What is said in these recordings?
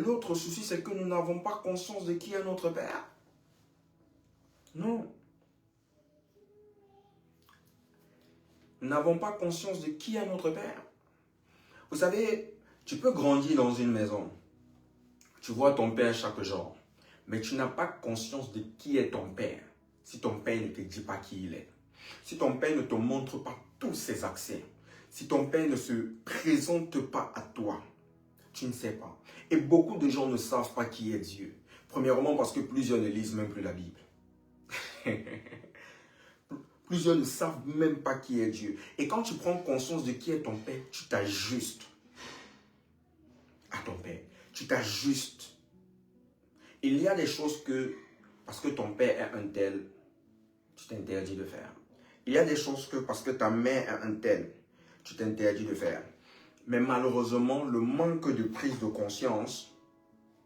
l'autre souci, c'est que nous n'avons pas conscience de qui est notre Père. Non. Nous n'avons pas conscience de qui est notre Père. Vous savez, tu peux grandir dans une maison. Tu vois ton père chaque jour. Mais tu n'as pas conscience de qui est ton père. Si ton père ne te dit pas qui il est. Si ton père ne te montre pas tous ses accès. Si ton père ne se présente pas à toi. Tu ne sais pas. Et beaucoup de gens ne savent pas qui est Dieu. Premièrement parce que plusieurs ne lisent même plus la Bible. Plusieurs ne savent même pas qui est Dieu. Et quand tu prends conscience de qui est ton Père, tu t'ajustes à ton Père. Tu t'ajustes. Il y a des choses que, parce que ton Père est un tel, tu t'interdis de faire. Il y a des choses que, parce que ta mère est un tel, tu t'interdis de faire. Mais malheureusement, le manque de prise de conscience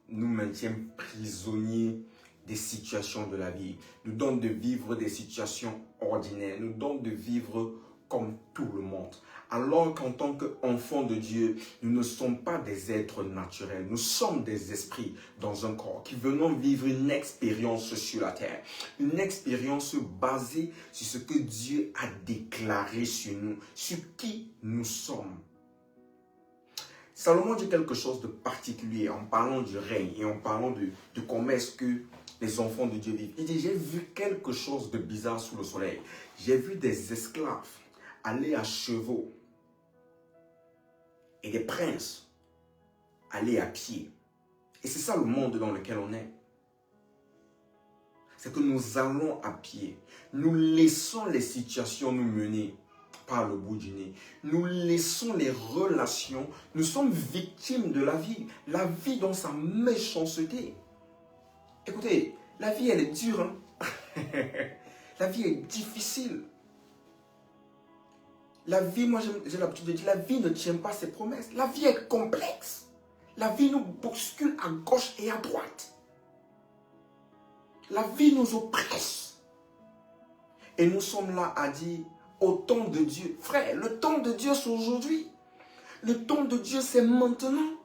nous maintient prisonniers des situations de la vie, nous donne de vivre des situations ordinaires, nous donne de vivre comme tout le monde. Alors qu'en tant qu'enfants de Dieu, nous ne sommes pas des êtres naturels, nous sommes des esprits dans un corps qui venons vivre une expérience sur la terre, une expérience basée sur ce que Dieu a déclaré sur nous, sur qui nous sommes. Salomon dit quelque chose de particulier en parlant du règne et en parlant de comment est-ce que les enfants de Dieu vivent. Il dit, j'ai vu quelque chose de bizarre sous le soleil. J'ai vu des esclaves aller à chevaux et des princes aller à pied. Et c'est ça le monde dans lequel on est. C'est que nous allons à pied. Nous laissons les situations nous mener par le bout du nez. Nous laissons les relations. Nous sommes victimes de la vie. La vie dans sa méchanceté. Écoutez, la vie elle est dure. Hein? La vie est difficile. La vie, moi j'ai l'habitude de dire, la vie ne tient pas ses promesses. La vie est complexe. La vie nous bouscule à gauche et à droite. La vie nous oppresse. Et nous sommes là à dire, au temps de Dieu. Frère, le temps de Dieu c'est aujourd'hui. Le temps de Dieu c'est maintenant.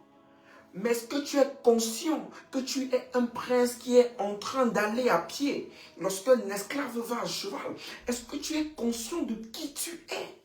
Mais est-ce que tu es conscient que tu es un prince qui est en train d'aller à pied lorsque un esclave va à cheval? Est-ce que tu es conscient de qui tu es?